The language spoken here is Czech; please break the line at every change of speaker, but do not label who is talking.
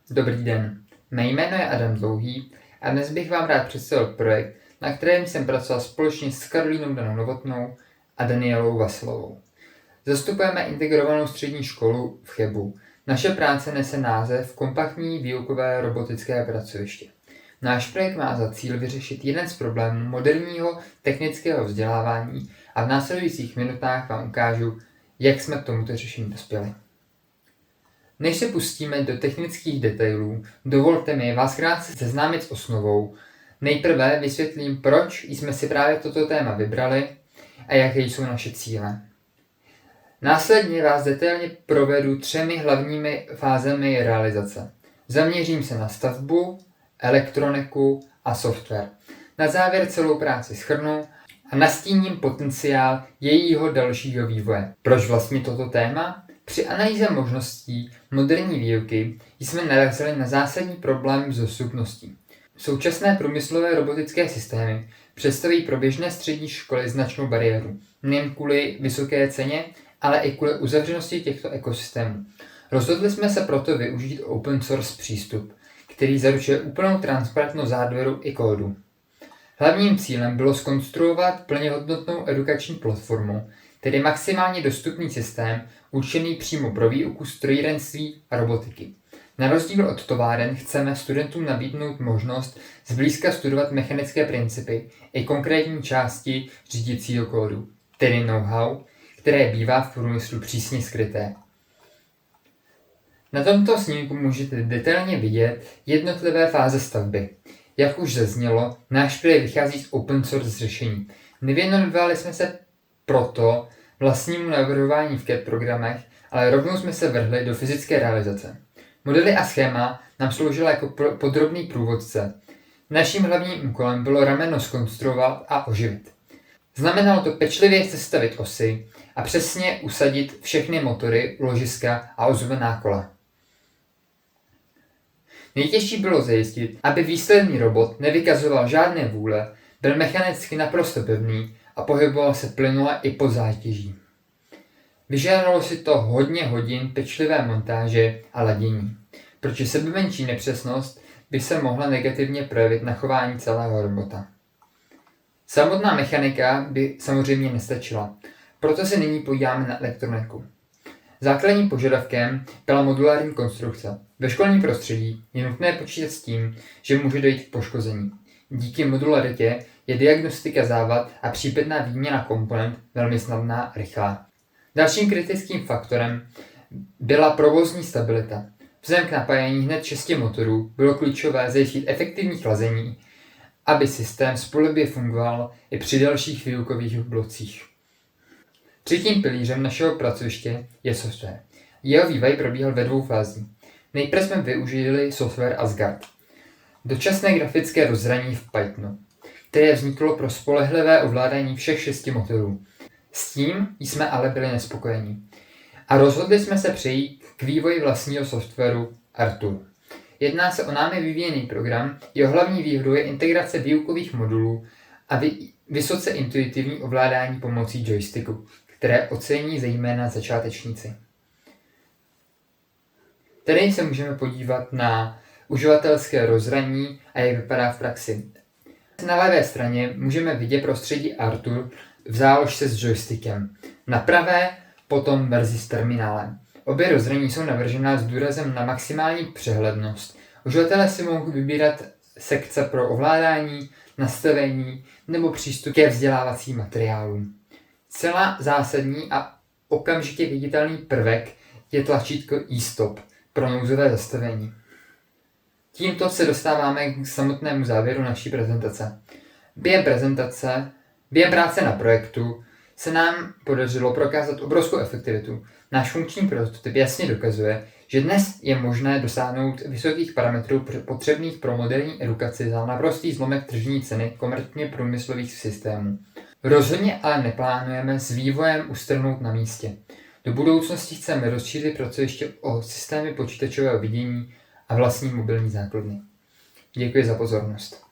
Dobrý den, mé jméno je Adam Dlouhý a dnes bych vám rád představil projekt, na kterém jsem pracoval společně s Karolínou Danou Novotnou a Danielou Vasilovou. Zastupujeme integrovanou střední školu v Chebu. Naše práce nese název Kompaktní výukové robotické pracoviště. Náš projekt má za cíl vyřešit jeden z problémů moderního technického vzdělávání a v následujících minutách vám ukážu, jak jsme k tomuto řešení dospěli. Než se pustíme do technických detailů, dovolte mi vás krátce seznámit s osnovou. Nejprve vysvětlím, proč jsme si právě toto téma vybrali a jaké jsou naše cíle. Následně vás detailně provedu 3 hlavními fázemi realizace. Zaměřím se na stavbu, elektroniku a software. Na závěr celou práci shrnu a nastíním potenciál jejího dalšího vývoje. Proč vlastně toto téma? Při analýze možností moderní výuky jsme narazili na zásadní problém s dostupností. Současné průmyslové robotické systémy představují pro běžné střední školy značnou bariéru, nejen kvůli vysoké ceně, ale i kvůli uzavřenosti těchto ekosystémů. Rozhodli jsme se proto využít open source přístup, který zaručuje úplnou transparentnost hardwareu i kódu. Hlavním cílem bylo zkonstruovat plněhodnotnou edukační platformu, tedy maximálně dostupný systém určený přímo pro výuku strojírenství a robotiky. Na rozdíl od továren chceme studentům nabídnout možnost zblízka studovat mechanické principy i konkrétní části řídicího kódu, tedy know-how, které bývá v průmyslu přísně skryté. Na tomto snímku můžete detailně vidět jednotlivé fáze stavby. Jak už zaznělo, náš projekt vychází z open source řešení. Nevěnovali jsme se proto vlastnímu navrhování v CAD programech, ale rovnou jsme se vrhli do fyzické realizace. Modely a schéma nám sloužila jako podrobný průvodce. Naším hlavním úkolem bylo rameno zkonstruovat a oživit. Znamenalo to pečlivě sestavit osy a přesně usadit všechny motory, ložiska a ozvujená kola. Nejtěžší bylo zajistit, aby výsledný robot nevykazoval žádné vůle, byl mechanicky naprosto pevný a pohyboval se plynule i pod zátěží. Vyžádalo si to hodně hodin pečlivé montáže a ladění, protože sebemenší nepřesnost by se mohla negativně projevit na chování celého robota. Samotná mechanika by samozřejmě nestačila, proto se nyní podíváme na elektroniku. Základním požadavkem byla modulární konstrukce. Ve školním prostředí je nutné počítat s tím, že může dojít k poškození. Díky modularitě je diagnostika závad a případná výměna komponent velmi snadná a rychlá. Dalším kritickým faktorem byla provozní stabilita. Vzhledem k napájení hned 6 motorů bylo klíčové zajistit efektivní chlazení, aby systém spolehlivě fungoval i při dalších výukových blocích. Třetím pilířem našeho pracoviště je software. Jeho vývoj probíhal ve 2 fázích. Nejprve jsme využili software Asgard, dočasné grafické rozhraní v Pythonu, které vzniklo pro spolehlivé ovládání všech 6 motorů. S tím jsme ale byli nespokojení a rozhodli jsme se přejít k vývoji vlastního softwaru Artur. Jedná se o námi vyvíjený program, jeho hlavní výhodou je integrace výukových modulů a vysoce intuitivní ovládání pomocí joysticku, které ocení zejména začátečníci. Tady se můžeme podívat na uživatelské rozhraní a jak vypadá v praxi. Na levé straně můžeme vidět prostředí Artur v záložce s joystickem. Na pravé potom verzi s terminálem. Obě rozhraní jsou navržená s důrazem na maximální přehlednost. Uživatelé si mohou vybírat sekce pro ovládání, nastavení nebo přístup ke vzdělávacím materiálům. Celá zásadní a okamžitě viditelný prvek je tlačítko e-stop pro nouzové zastavení. Tímto se dostáváme k samotnému závěru naší prezentace. Během práce na projektu se nám podařilo prokázat obrovskou efektivitu. Náš funkční prototyp jasně dokazuje, že dnes je možné dosáhnout vysokých parametrů potřebných pro moderní edukaci za naprostý zlomek tržní ceny komerčně průmyslových systémů. Rozhodně ale neplánujeme s vývojem ustrnout na místě. Do budoucnosti chceme rozšířit pracoviště o systémy počítačového vidění a vlastní mobilní základny. Děkuji za pozornost.